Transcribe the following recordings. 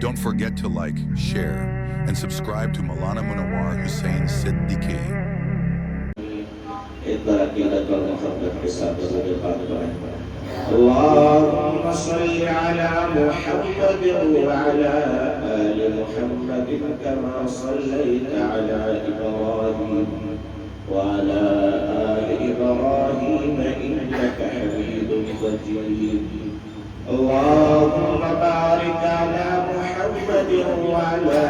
Don't forget to like, share, and subscribe to Maulana Munawar Hussain Siddiqui. ایک بار عقیدت اور محبت کے ساتھ ضرور بات کریں. اللهم صل على محمد وعلى آل محمد كما صليت على إبراهيم وعلى آل إبراهيم إنك حميد مجيد. اللهم بارك على محمد وعلى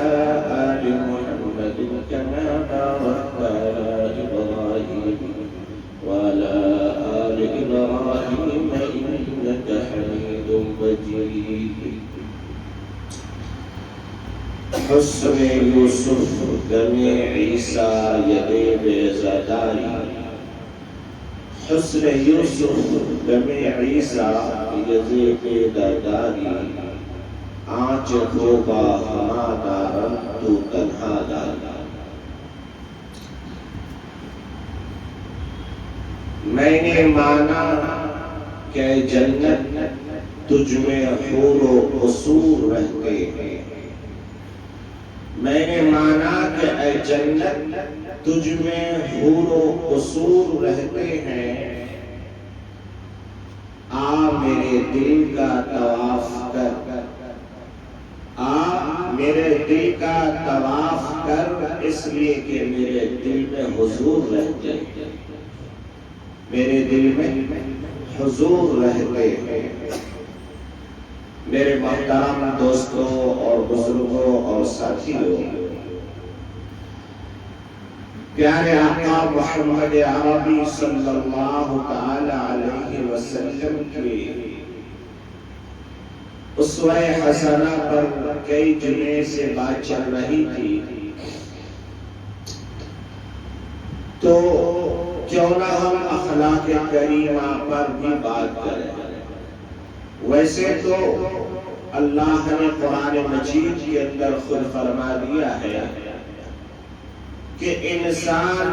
آل محمد كما باركت على إبراهيم وعلى آل إبراهيم إنك حميد مجيد. حسن یوسف دم عیسیٰ ید بیزاداری. حسن یوسف دم عیسیٰ ید بیزاداری. آنچ خوبا ہما دارم تو تنہا داری. میں نے مانا کہ جنت تجھ میں حور و قصور رہتے ہیں. میں نے مانا کہ اے جنت تجھ میں حور و قصور رہتے ہیں. آ میرے دل کا طواف کر. آ میرے دل کا طواف کر اس لیے کہ میرے دل میں حضور رہتے ہیں. میرے دل میں حضور رہتے ہیں. میرے محترم دوستوں اور بزرگوں اور ساتھیوں، پیارے آقا محمد عربی صلی اللہ تعالی علیہ وسلم کی اسوہ حسنہ پر کئی جمعے سے بات چل رہی تھی، تو کیوں نہ ہم اخلاق کریمہ پر بھی بات کریں. ویسے تو اللہ نے قرآن مجید کے اندر خود فرما دیا ہے کہ انسان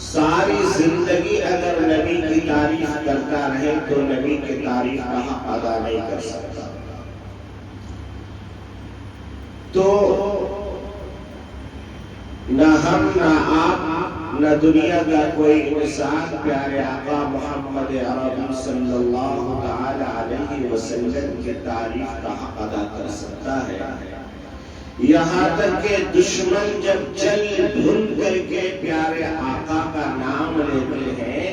ساری زندگی اگر نبی کی تعریف کرتا رہے تو نبی کی تعریف کا حق ادا نہیں کر سکتا. تو نہ ہم نہ آپ نہ دنیا کا کوئی انسان پیارے آقا محمد عربی صلی اللہ تعالی علیہ وسلم کی تعریف کا حق ادا کر سکتا ہے. یہاں تک کہ دشمن جب چل بھول کر کے پیارے آقا کا نام لیتے ہیں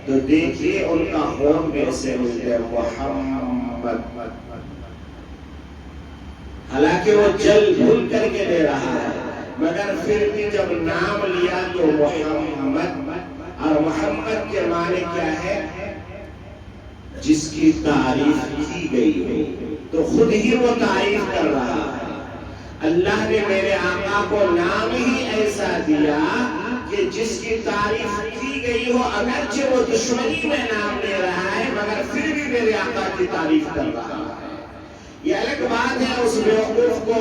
تو دیکھیے ان کا ہون کیسے ملتے ہیں، محمد. حالانکہ وہ چل بھول کر کے دے رہا ہے، مگر پھر بھی جب نام لیا تو محمد. اور محمد کے معنی کیا ہے؟ جس کی تعریف کی گئی ہو. تو خود ہی وہ تعریف کر رہا ہے. اللہ نے میرے آقا کو نام ہی ایسا دیا کہ جس کی تعریف کی گئی ہو، اگرچہ وہ دشمنی میں نام لے رہا ہے مگر پھر بھی میرے آقا کی تعریف کر رہا ہے. یہ الگ بات ہے اس بیوقوف کو،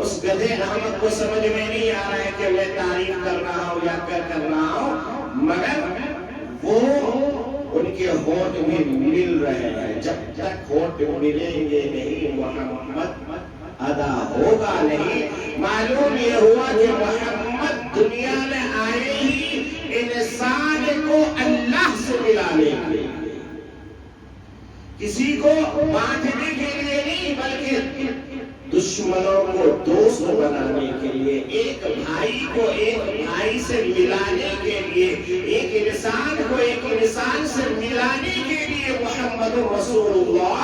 اس گدھے احمد کو سمجھ میں نہیں آ رہا ہے کہ میں تعریف کر رہا ہوں یا کیا کر رہا ہوں، مگر وہ ان کے ہونٹ میں مل رہے ہیں. جب تک ہونٹ ملیں گے نہیں محمد ادا ہوگا نہیں. معلوم یہ ہوا کہ محمد دنیا میں آئے ہی انسان کو اللہ سے ملانے کے لیے، کسی کو بانٹنے کے لیے نہیں بلکہ دشمنوں کو دوست بنانے کے لیے، ایک بھائی کو ایک بھائی سے ملانے کے لیے، ایک انسان کو ایک انسان سے ملانے کے لیے محمد رسول اللہ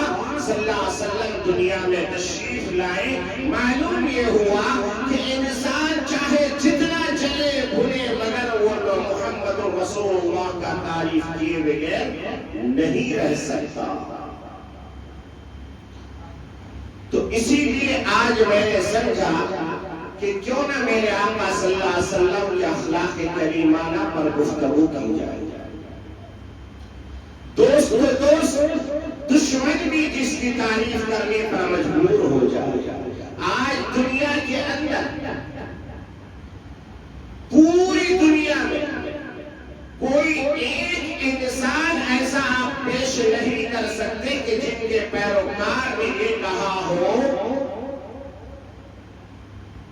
صلی اللہ علیہ وسلم دنیا میں تشریف لائے. معلوم یہ ہوا کہ انسان چاہے جتنا چلے بھولے مگر وہ محمد رسول اللہ کا تعریف کیے بغیر نہیں رہ سکتا. تو اسی لیے آج میں نے سمجھا کہ کیوں نہ میرے آقا صلی اللہ علیہ وسلم کے اخلاق کریمانہ پر گفتگو کی جائے. دوست دشمن بھی جس کی تعریف کرنے پر مجبور ہو جائے. آج دنیا کے اندر پوری دنیا میں کوئی ایک انسان ایسا آپ پیش نہیں کر سکتے کہ جن کے پیروکار نے یہ کہا ہو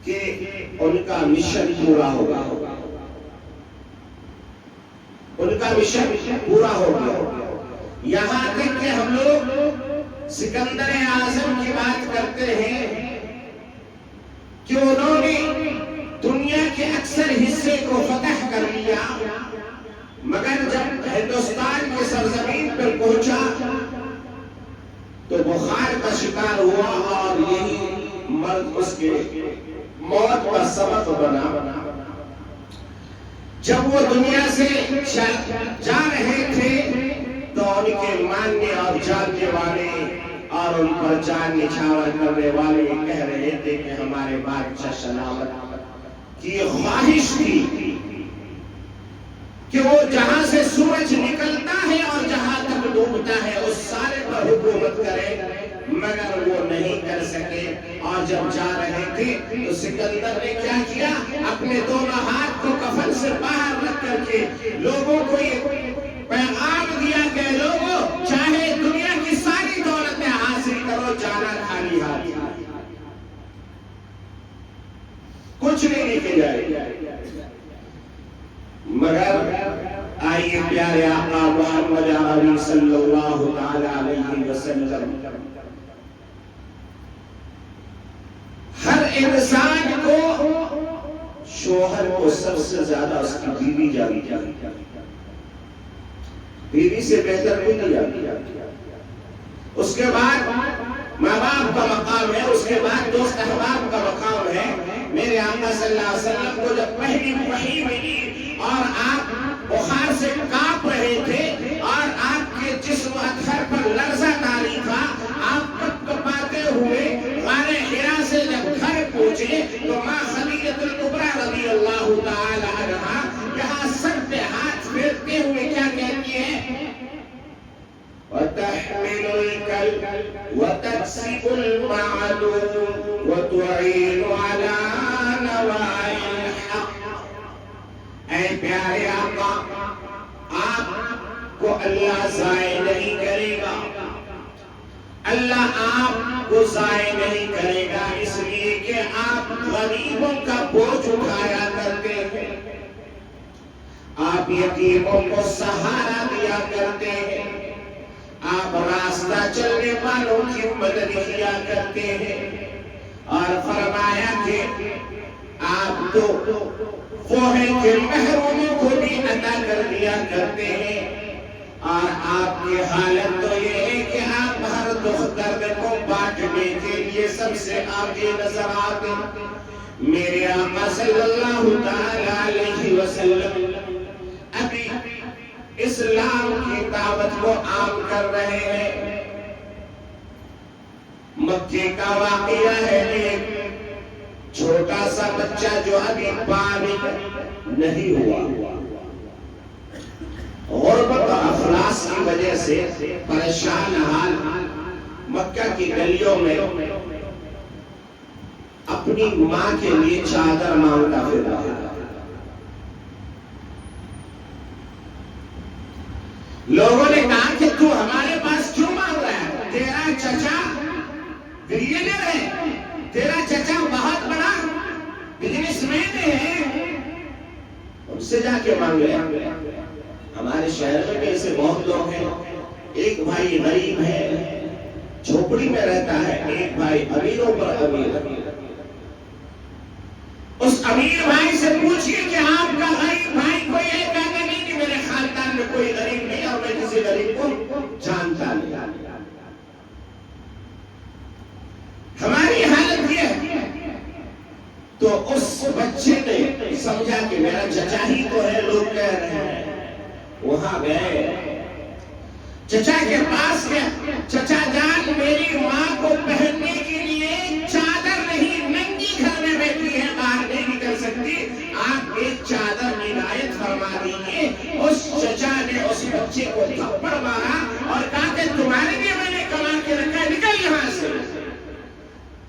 کہ ان کا مشن پورا ہوگا، ان کا مشن پورا ہوگا۔ یہاں تک کہ ہم لوگ سکندر اعظم کی بات کرتے ہیں کہ انہوں نے دنیا کے اکثر حصے کو فتح کر لیا، مگر جب ہندوستان کی سرزمین پر پہنچا تو بخار کا شکار ہوا اور یہی مرض اس کے موت کا سبب بنا۔ جب وہ دنیا سے جا رہے تھے تو ان کے ماننے اور جاننے والے اور ان پر جان نچھاور کرنے والے کہہ رہے تھے کہ ہمارے بادشاہ سلامت کی خواہش تھی کہ وہ جہاں سے سورج نکلتا ہے اور جہاں تک ڈوبتا ہے اس سارے پر حکومت کرے، مگر وہ نہیں کر سکے۔ اور جب جا رہے تھے تو سکندر نے کیا کیا؟ اپنے دونوں ہاتھ کو کفن سے باہر رکھ کر کے لوگوں کو یہ پیغام دیا کہ لوگوں چاہے دنیا کی ساری دولتیں حاصل کرو، جانا خالی ہاتھ، کچھ نہیں لے کے جائے۔ مگر آئیے پیارے آقا محمد عربی صلی اللہ تعالی علیہ وسلم، ہر انسان کو شوہر کو سب سے زیادہ اس کی بیوی جانتی ہے، بیوی سے بہتر کوئی نہیں جانتی۔ اس کے بعد ماں باپ کا مقام ہے، اس کے بعد دوست احباب کا مقام ہے۔ میرے آقا صلی اللہ علیہ وسلم کو جب پہلی وحی ملی اور آپ بخار سے کانپ رہے تھے اور آپ کے جسم اطہر پر لرزہ طاری تھا، آپ کپ کپاتے ہوئے غار حرا سے جب گھر پہنچے تو ماں خدیجہ الکبریٰ رضی اللہ تعالی عنہا یہاں سر پہ ہاتھ پھیرتے ہوئے کیا کہتی ہے؟ وَتَحْمِلُ الْكَلْبَ وَتَكْسِبُ الْمَعْدُومَ وَتُعِينُ عَلَى نَوَائِلِ الْحَقِّ۔ اے پیارے آقا، آپ کو اللہ ضائع نہیں کرے گا، اللہ آپ کو ضائع نہیں کرے گا، اس لیے کہ آپ غریبوں کا بوجھ اٹھایا کرتے ہیں، آپ یتیموں کو سہارا دیا کرتے ہیں، آپ راستہ چلنے والوں کی مدد کیا کرتے ہیں، اور فرمایا کہ آپ تو فوہے کے محروموں کو بھی عطا کر دیا کرتے ہیں، اور آپ کی حالت تو یہ ہے کہ آپ ہر دکھ درد کو بانٹنے کے لیے سب سے آگے نظر آتے۔ میرے آقا صلی اللہ تعالی علیہ وسلم ابھی اسلام کی دعوت کو عام کر رہے ہیں۔ مکے کا واقعہ ہے، ایک چھوٹا سا بچہ جو ابھی بالغ نہیں ہوا، غربت اور افلاس کی وجہ سے پریشان حال مکہ کی گلیوں میں اپنی ماں کے لیے چادر مانگتا پھر رہا ہے۔ لوگوں نے کہا کہ تو ہمارے پاس کیوں مانگ رہا ہے؟ تیرا چچا بلینئر ہے، تیرا چچا بہت بڑا بزنس مین ہے، ان سے جا کے مانگ رہے۔ ہمارے شہر میں بھی ایسے بہت لوگ ہیں، ایک بھائی غریب ہے، جھوپڑی میں رہتا ہے، ایک بھائی امیروں پر امیر ہے۔ اس امیر بھائی سے پوچھئے کہ آپ کا غریب بھائی کوئی ہے؟ کہتا نہیں کہ میرے خاندان میں کوئی غریب نہیں اور میں کسی غریب کو جانتا نہیں۔ ہماری حالت یہ ہے۔ تو اس بچے نے سمجھا کہ میرا چچا ہی تو ہے، لوگ کہہ رہے ہیں، وہاں گئے، چچا کے پاس گیا، چچا جان میری ماں کو پہننے کے لیے چادر نہیں، ننگی گھر میں بیٹھی ہے، باہر نہیں نکل سکتی، آپ ایک چادر عنایت فرما دیجیے۔ اس چچا نے اس بچے کو تھپڑ مارا اور کہا کہ تمہارے لیے میں نے کما کے رکھا، نکل یہاں سے۔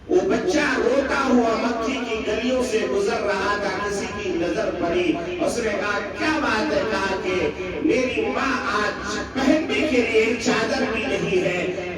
وہ بچہ روتا ہوا مکی کی گلیوں سے گزر رہا تھا، کسی کی نظر پڑی، اس نے کہا کیا بات ہے؟ کہا کہ میری ماں آج پہننے کے لیے چادر بھی نہیں ہے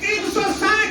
360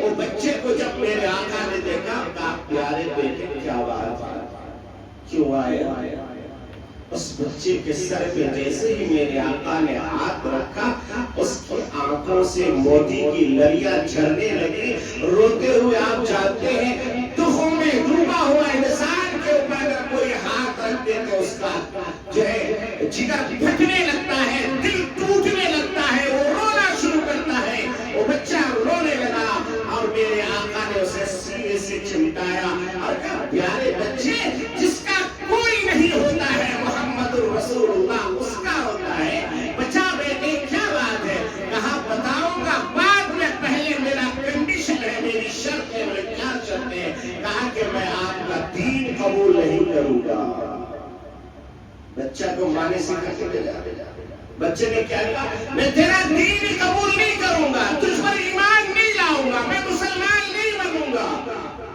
وہ بچے کو جب میرے آقا نے دیکھا کہا پیارے بیٹے کیا بات ہے, کیوں آئے؟ اس بچے کے سر پہ جیسے ہی میرے آقا نے ہاتھ رکھا اس کی آنکھوں سے موتی کی لریاں جھرنے لگی. روتے ہوئے آپ جانتے ہیں دکھوں میں ڈوبا ہوا انسان کے اوپر اگر کوئی ہاتھ رکھ دے تو اس کا جو ہے جگر پھٹنے لگتا ہے, دل ٹوٹنے لگتا ہے, وہ رونا شروع کرتا ہے. وہ بچہ رونے لگا اور میرے آقا نے اسے سینے سے چمٹایا اور کہا پیارے بچے جس کا کوئی نہیں ہوتا ہے محمد رسول اللہ اس کا ہوتا ہے. بچہ بیٹے کیا بات ہے؟ کہا بتاؤں گا بعد میں, پہلے میرا کنڈیشن ہے, میری شرط ہے. میرے کیا شرط ہے؟ کہا کہ میں آپ کا دین قبول نہیں کروں گا. بچہ کو ماں نے سکھا کے دے جا. بچے نے کیا کہا میں تیرا دین قبول نہیں کروں گا, تجھ پر ایمان نہیں لاؤں گا, میں مسلمان نہیں بنوں گا.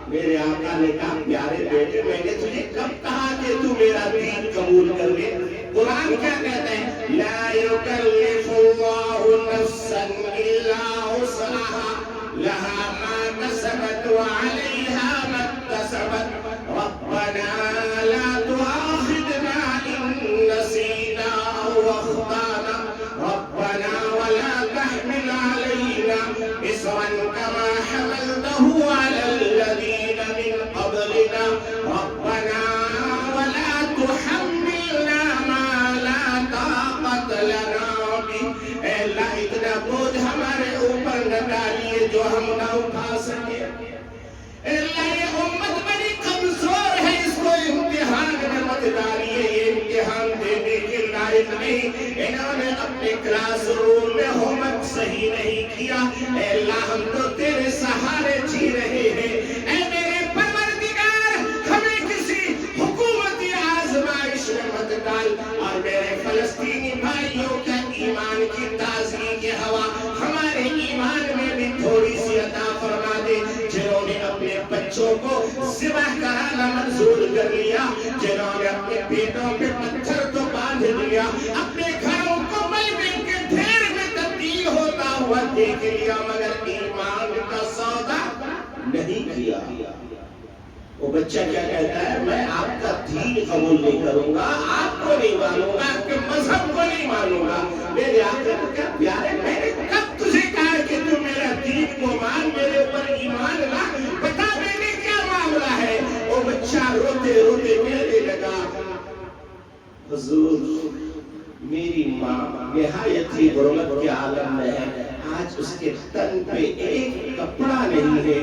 میرے آقا نے کہا پیارے بیٹے میں نے تجھے کب کہا کہ تو میرا دین قبول کر لے؟ قرآن کیا کہتا ہے؟ لا یکلف اللہ نفسا الا وسعها لها ما کسبت وعلیہا ما اکتسبت ربنا لا تؤاخذنا ان نسینا او اخطانا ربنا ولا تحمل علينا إصرا كما حملته على الذين من قبلنا ربنا ولا تحملنا ما لا طاقة لنا به. اے اللہ اتنا بوجھ ہمارے اوپر نہ ڈالیے جو ہم نہ اٹھا سکے. اے اللہ یہ امت بڑی کمزور ہے, اس کو امتحان میں مت ڈالیے, یہ امتحان دینے کے لائق نہیں. انہوں نے اپنے کلاس روم میں ہوم ورک صحیح نہیں کیا. اے اللہ ہم تو تیرے سہارے جی رہے ہیں. اے میرے پروردگار ہمیں کسی حکومتی آزمائش میں مت ڈال, اور میرے فلسطینی بھائیوں کا ایمان کی تازگی کی ہوا ہمارے ایمان میں بھی تھوڑی سی عطا فرما دے. جنہوں نے اپنے بچوں کو ذبح کرانا منظور کر لیا, جنہوں نے اپنے بیٹوں پہ پتھر تو باندھ دیا, اپنے گھروں کو ملبے کے ڈھیر میں تبدیل ہوتا ہوا دیکھ لیا, مگر ایمان کا سودا نہیں کیا. وہ بچہ کیا کہتا ہے میں آپ کا دین قبول نہیں کروں گا, آپ کو نہیں مانوں گا, آپ کے مذہب کو نہیں مانوں گا. میرے آقا کو کیا پیارے میں نے کب تجھے کہا کہ تو میرا دین کو مان, میرے اوپر ایمان لا, بتا میں نے کیا معاملہ ہے. وہ بچہ روتے روتے کہنے لگا حضور میری ماں نہایت ہی غربت کے عالم میں ہے, آج اس کے تن پہ ایک کپڑا نہیں ہے,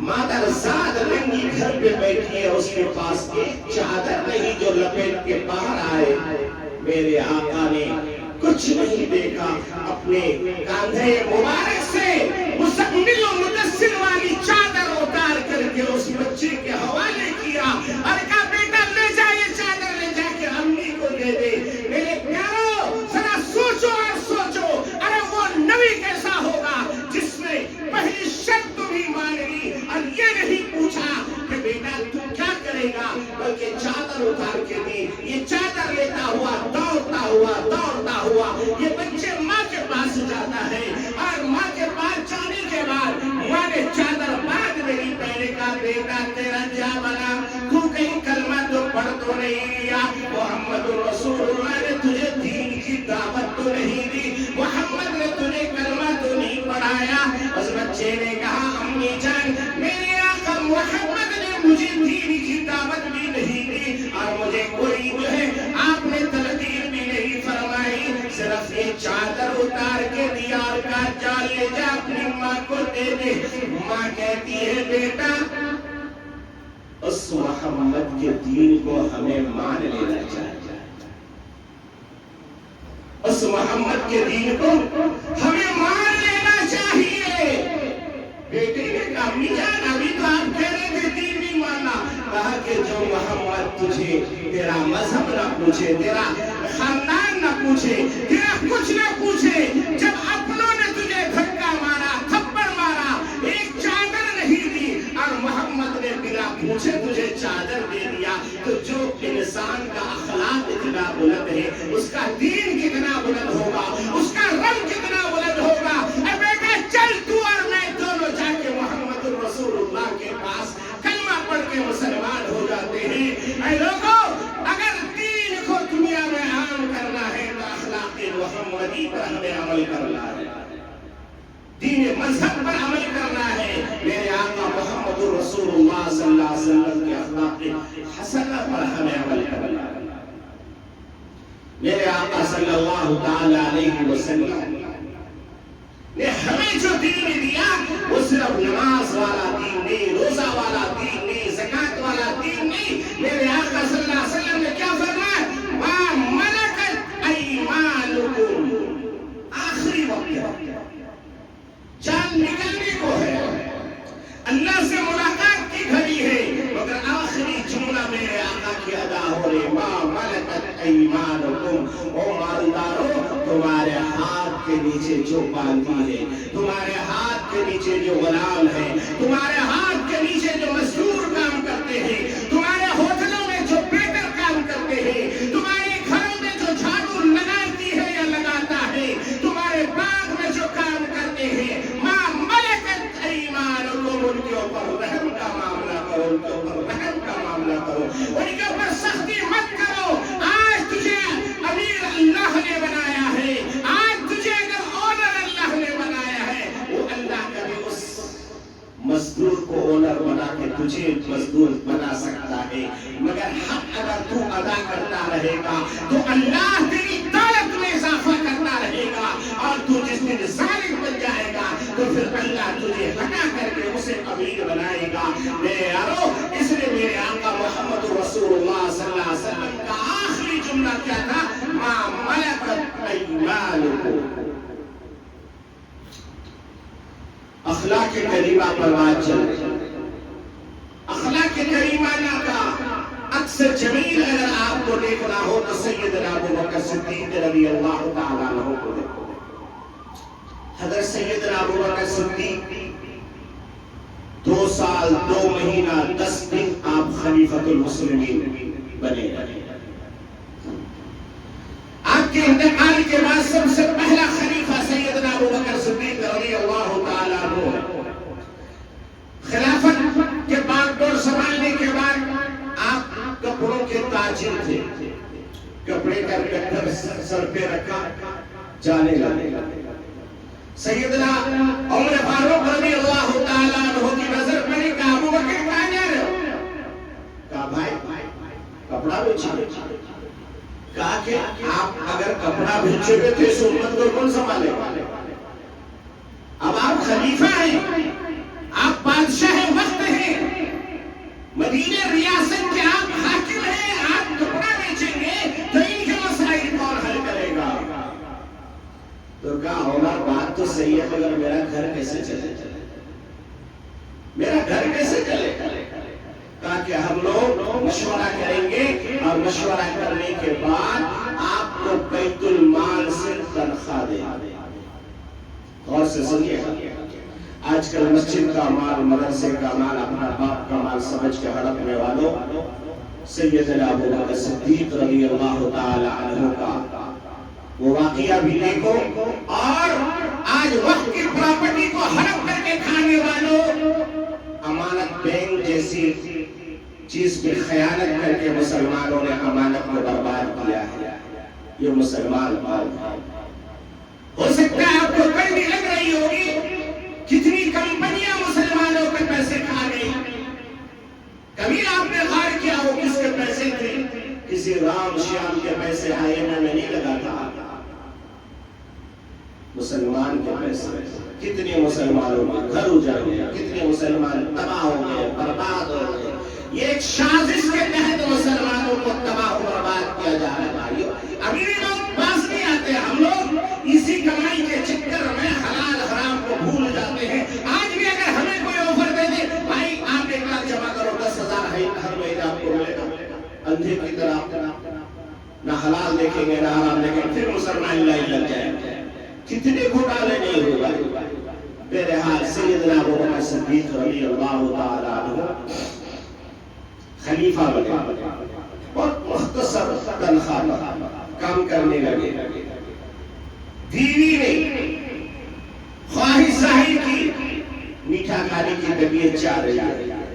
مادر زاد ننگی گھر پہ بیٹھی ہے, اس کے پاس ایک چادر نہیں جو لپیٹ کے باہر آئے. میرے آقا نے کچھ نہیں دیکھا, اپنے کاندھے مبارک سے مزمل و مدثر والی چادر اتار کر کے اس بچے کے حوالے کیا اور کہا بیٹا لے جا, یہ چادر لے جا کے امی کو دے دے. میرے پیارو ذرا سوچو اور سوچو, ارے وہ نبی کیسا ہوگا جس نے پہلی شرط بھی مان لی اور یہ نہیں پوچھا کہ بیٹا تو کیا کرے گا, بلکہ چادر اتار کے دی. یہ چادر لیتا ہوا دوڑتا ہوا یہ بچے ماں کے پاس جاتا ہے, اور ماں کے پاس جانے کے بعد ماں نے چادر بعد نہیں پہنے کا, بیٹا تیرا کیا بنا, تو کہیں کلمہ تو پڑھ تو نہیں لیا, محمد رسول اللہ نے تجھے دین کی دعوت تو نہیں دی, محمد نے تجھے کلمہ تو نہیں پڑھایا. اس بچے نے کہا امی جان میرے آقا محمد نے مجھے دین کی دعوت بھی نہیں دی, اور مجھے کوئی جو ہے آپ نے تلقین بھی نہیں فرمائی, صرف یہ چادر اتار کے دیا اور کہا چال لے جا اپنی ماں کو دے دے. ماں کہتی ہے بیٹا اس محمد کے دین کو ہمیں مان لینا چاہیے, اس محمد کے دین کو ہمیں مان لینا چاہیے. بیٹے نے کہا امی جان ابھی تو آپ کہہ رہے تھے دین نہیں ماننا. کہا کہ جو محمد تجھے تیرا مذہب نہ پوچھے, تیرا خاندان نہ پوچھے, تیرا کچھ نہ پوچھے, جب اپنوں نے تجھے دھکا مارا, تھپڑ مارا, ایک چادر نہیں دی, اور محمد نے بنا پوچھے تجھے چادر دے دیا, تو جو انسان کا اخلاق اتنا بلند ہے اس کا دین کتنا بلند ہوگا, اس کا رب کتنا بلند ہوگا. اے بیٹا چل تو اور میں تو وحی پر ہمیں عمل کرنا ہے، دین مذہب پر عمل کرنا ہے، میرے آقا محمد رسول اللہ صلی اللہ علیہ وسلم کے اخلاق حسنہ پر ہمیں عمل کرنا ہے۔ میرے آقا صلی اللہ تعالی علیہ وسلم نے ہمیں جو دین دیا وہ صرف نماز والا دین نہیں، روزہ والا دین نہیں، زکات والا دین نہیں۔ میرے آقا صلی اللہ علیہ وسلم نے کیا فرمایا؟ ما ملکت ایمانکم، آخری وقت ہے، جان نکلنے کو ہے، اللہ سے ملاقات کی گھڑی ہے، مگر آخری جملہ میرے آقا کی ادا ہو رہی، ما ملکت ایمانکم، او مالدارو تمہارے ہاتھ کے نیچے جو باندھی ہے، تمہارے ہاتھ کے نیچے جو غلام ہے، تمہارے ہاتھ کے نیچے جو مزدور کام کرتے ہیں، تمہارے ہوٹلوں میں جو بیٹر کام کرتے ہیں، تمہارے گھروں میں جو جھاڑو لگاتی ہے یا لگاتا ہے، تمہارے باغ میں جو کام کرتے ہیں، ما ملکت ایمانکم، ان کے اوپر رحم کا معاملہ کرو، ان کے اوپر رحم کا معاملہ کرو، ان کے اوپر سختی مت کرو۔ آج تجھے امیر اللہ نے بنایا ہے، آج تجھے اگر اونر اللہ نے بنایا ہے، وہ اللہ کبھی اس مزدور کو اونر بنا کے تجھے مزدور بنا سکتا ہے، مگر حق اگر تو ادا کرتا رہے گا تو اللہ تیری دولت میں اضافہ کرتا رہے گا، اور تو جس دن ظالم بن جائے گا تو پھر اللہ تجھے ہٹا کر کے اسے امیر بنائے گا۔ میرے یارو، اس لیے میرے آقا محمد رسول اللہ صلی اللہ علیہ وسلم کا آخری جملہ کیا تھا؟ ما ملکت ایمانکم۔ اخلاق کریمہ پر بات چل رہی ہے، اخلاق کریمانہ کا اکثر جمیل اگر آپ کو دیکھنا ہو تو سیدنا ابو بکر صدیق رضی اللہ تعالیٰ عنہ کو دیکھو۔ حضرت سیدنا ابو بکر صدیق 2 سال 2 مہینہ 10 دن آپ خلیفۃ المسلمین بنے رہے۔ آپ کے انتقال کے بعد سب سے پہلا خلیفہ سیدنا ابو بکر صدیق رضی اللہ تعالیٰ عنہ۔ خلافت کے بعد دور سنبھالنے کے بعد آپ کپڑوں کے تاجر تھے، کپڑے کا گٹھر سر پہ رکھا جانے لگے۔ سیدنا عمر فاروق رضی اللہ تعالیٰ عنہ کی نظر پڑی، کہا ابو بکر کہاں جا رہے ہو؟ کہا بھائی کپڑا بیچے۔ کہا کہ آپ اگر کپڑا بیچے گے تو اس امت کو کون سنبھالے گا؟ اب آپ خلیفہ ہیں، آپ بادشاہ وقت ہیں، مدینہ ریاست کے آپ حاکم ہیں، آپ کپڑا بیچیں گے تو ان کے مسائل کون حل کرے گا؟ تو کہا عمر بات تو صحیح ہے، مگر میرا گھر کیسے چلے؟ میرا گھر کیسے چلے؟ کہا کہ ہم لوگ مشورہ کریں گے، اور مشورہ کرنے کے بعد آپ کو بیت المال سے تنخواہ دیں گے۔ غور سے سنیے، آج کل مسجد کا مال، مدرسے کا مال، اپنا باپ کا مال سمجھ کے ہڑپنے والوں، سیدنا ابو بکر صدیق رضی اللہ تعالی عنہ کا وہ واقعہ بھی دیکھو، اور آج وقت کی پراپرٹی کو ہڑپ کر کے کھانے والوں، امانت بینک جیسی چیز پہ خیانت کر کے مسلمانوں نے امانت کو برباد کیا ہے۔ یہ مسلمان ہو سکتا ہے آپ کو کڑوی لگ رہی ہوگی، کتنی کمپنیاں مسلمانوں کے پیسے کھا گئی۔ کبھی آپ نے غور کیا ہو کس کے پیسے تھے؟ کسی رام شیام کے پیسے آئے میں نہیں لگا تھا، مسلمان کے پیسے۔ کتنے مسلمانوں کے گھر اجڑ گئے، کتنے مسلمان تباہ ہو گئے، برباد ہو گئے۔ یہ ایک سازش کے تحت مسلمانوں کو تباہ و برباد کیا جا رہا ہے۔ ابھی بھی لوگ پاس نہیں آتے، ہم لوگ اسی کمائی کے چکر میں حلال حرام کو بھول جاتے ہیں۔ آج بھی اگر ہمیں کوئی آفر دے دے، بھائی آپ 1 لاکھ جمع کرو، 10,000 ہر مہینے آپ کو ملے گا، اندھے کی طرح نہ حلال دیکھیں گے نہ حرام دیکھیں گے، پھر مسلمان لائی لگ جائیں گے۔ کتنے گھوٹالے نہیں ہوئے۔ بہرحال سیدنا ابو بکر صدیق رضی اللہ تعالیٰ عنہ خلیفہ بنے، بہت مختصر تنخواہ پر کام کرنے لگے۔ بیوی نے خواہش ظاہر کی، میٹھا کھانے کی طبیعت چاہ رہی ہے،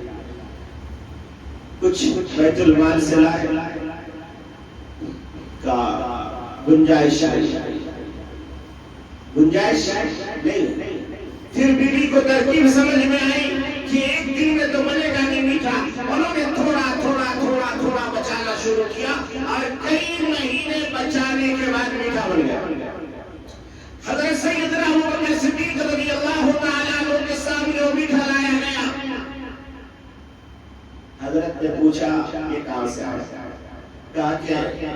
کچھ بیت المال سے لائے کا گنجائش ہے، گنجائش نہیں. پھر بیوی کو ترکیب سمجھ میں آئی کہ ایک دن میں تو بنے گا نہیں میٹھا. انہوں نے تھوڑا تھوڑا تھوڑا تھوڑا بچانا شروع کیا اور کئی مہینے بچانے کے بعد میٹھا بن گیا. حضرت سیدنا ابوبکر صدیق رضی اللہ تعالیٰ عنہ کے سامنے وہ میٹھا لایا گیا. حضرت نے پوچھا یہ کہاں سے آیا؟ کہا کیا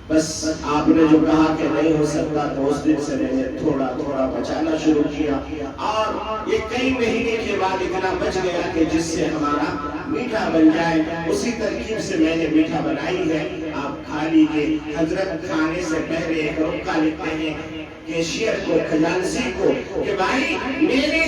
بس آپ نے جو کہا کہ نہیں ہو سکتا تو اس دن سے میں نے تھوڑا تھوڑا بچانا شروع کیا اور یہ کئی مہینے کے بعد اتنا بچ گیا کہ جس سے ہمارا میٹھا بن جائے. اسی ترکیب سے میں نے میٹھا بنائی ہے, آپ کھا لیجیے. حضرت کھانے سے پہلے ایک رکا لکھتے ہیں کیشیئر کو, خزانچی کو کہ بھائی میرے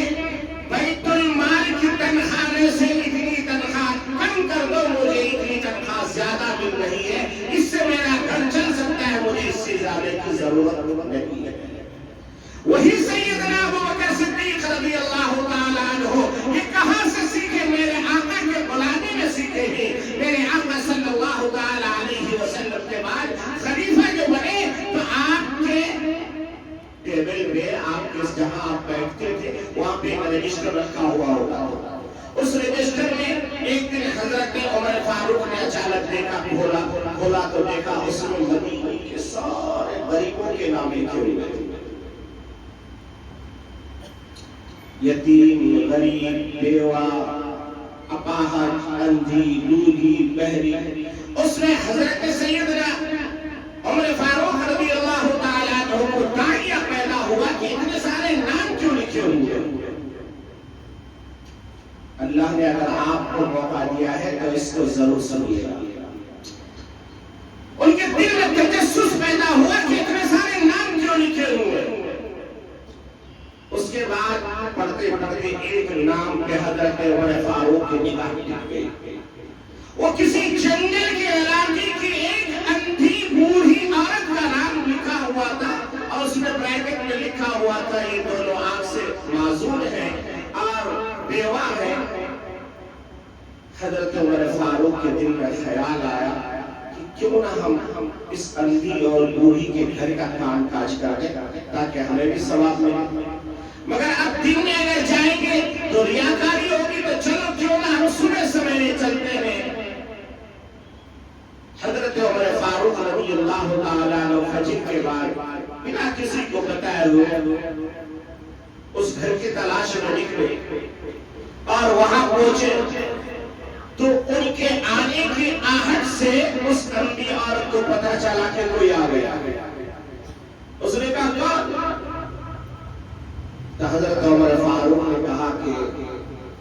بیت المال کی تنخواہ میں سے اتنی تنخواہ کم کر دو, مجھے اتنی تنخواہ زیادہ مل رہی ہے, اس سے میرا گھر چل سکتا ہے, مجھے اس سے زیادہ کی ضرورت نہیں ہے. وہی سیدنا ابوبکر صدیق رضی اللہ تعالیٰ عنہ یہ کہاں سے سیکھے؟ میرے آقا کے غلامی میں سیکھے ہیں. میرے آقا صلی اللہ تعالیٰ علیہ وسلم کے بعد خلیفہ جو بنے تو آپ کے ٹیبل میں آپ کے جہاں آپ بیٹھتے تھے وہاں پہ ایک رجسٹر رکھا ہوا ہوتا. اس رجسٹر میں ایک دن حضرت عمر فاروق نے اچانک دیکھا, کھولا تو دیکھا اس میں مدینے کے سارے غریبوں کے نام لکھے ہوئے تھے. یتیم, غریب, بیوہ, اپاہج, اندھی, لولی, بہری. اس میں حضرت سیدنا عمر فاروق رضی اللہ تعالیٰ عنہ کو داعیہ پیدا ہوا کہ اتنے سارے نام کیوں لکھے ہوئے ہیں. اللہ نے اگر آپ کو موقع دیا ہے تو اس کو ضرور سمجھیے گا. ان کے دل میں تجسس پیدا ہوا کہ اتنے سارے نام کیوں لکھے ہوئے ہیں. اس کے بعد پڑھتے پڑھتے ایک نام پہ حضرت عمر فاروق کی نگاہ ٹک گئی. وہ کسی جنگل کے علاقے کی ایک اندھی بوڑھی عورت کا نام لکھا ہوا تھا اور اس میں بریکٹ میں لکھا ہوا تھا یہ دونوں آنکھ سے معذور ہیں اور بیوہ ہے. حضرت عمر فاروق کے دل میں خیال آیا کہ کیوں نہ ہم اس اندھی اور بوڑھی کے گھر کا کام کاج کریں تاکہ ہمیں بھی ثواب ملے. مگر اب دن میں اگر جائیں گے تو ریاکاری ہوگی, تو چلو کیوں نہ ہم صبح سویرے چلتے ہیں. حضرت عمر فاروق رضی اللہ تعالیٰ عنہ فجر کے بعد بنا کسی کو بتائے ہوئے اس گھر کی تلاش میں نکلے اور وہاں پہنچے تو ان کے آنے کی آہٹ سے اس اندھی عورت کو پتہ چلا کہ کوئی آ گیا. اس نے کہا کون؟ تو حضرت عمر فاروق نے کہا کہ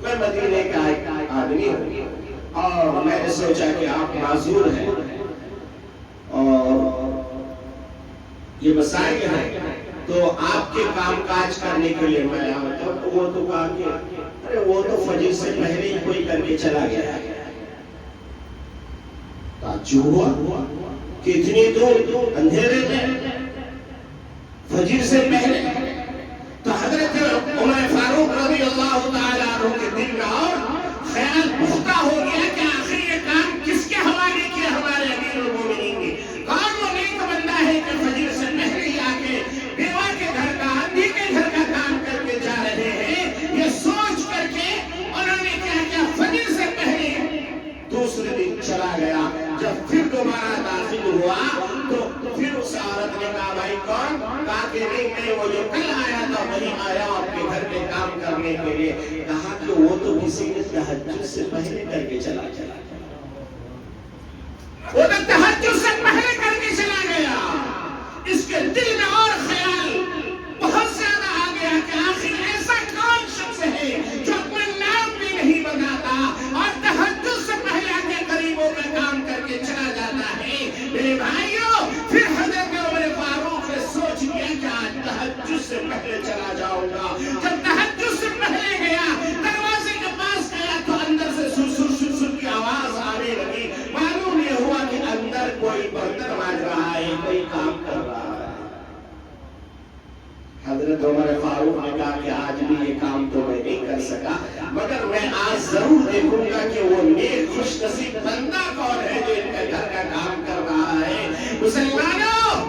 میں مدینے کا ایک آدمی ہوں اور میں نے سوچا کہ آپ معذور ہیں اور یہ مسائل ہیں تو آپ کے کام کاج کرنے کے لیے میں آیا ہوں. وہ تو کہا کہ ارے وہ تو فجر سے پہلے ہی کوئی کر کے چلا گیا. تعجب ہوا کہ اتنی دور اندھیرے میں فجر سے پہلے. تو حضرت عمر فاروق رضی اللہ تعالیٰ عنہ کے دل میں اور خیال پختہ ہو گیا کہ آخر یہ کام کس کے حوالے کیا ہمارے امیر المومنین نے. کون وہ نیک بندہ ہے کہ فجر سے پہلے ہی آ کے بیوہ کے گھر کا, اندھی کے گھر کا کام کر کے جا رہے ہیں. یہ سوچ کر کے انہوں نے کیا کیا, فجر سے پہلے دوسرے دن چلا گیا. جب پھر دوبارہ داخل ہوا تو پھر اس عورت نے کہا بھائی کون؟ کہا کہ نہیں میں وہ جو کل آیا تھا وہی آیا آپ کے گھر میں کام کرنے کے لیے. کہا کہ وہ تو کسی نے تہجد سے پہلے کر کے چلا وہ تو تہجد سے پہلے کر کے چلا گیا. اس کے دل میں اور خیال بہت زیادہ آ گیا کہ آخر ایسا کون شخص ہے جو اپنا نام بھی نہیں بتاتا اور تہجد سے پہلے آ کے غریبوں کا کام کر کے چلا جاتا ہے. میرے بھائیوں, پھر حضرت عمر فاروق نے سوچ لیا کہ آج تہجد سے پہلے چلا جاؤں گا. جب تہجد سے پہلے گیا, دروازے کے پاس گیا تو اندر سے سر سر سر سر کی آواز آنے لگی. معلوم یہ ہوا کہ اندر کوئی برتن مانج رہا ہے, کوئی کام کر رہا ہے. حضرت عمر فاروق نے کہا کہ آج بھی یہ کام تو میں نہیں کر سکا, مگر میں آج ضرور دیکھوں گا کہ وہ نیک خوش نصیب بندہ کون ہے جو ان کے گھر کا کام کر رہا ہے. مسلمانوں,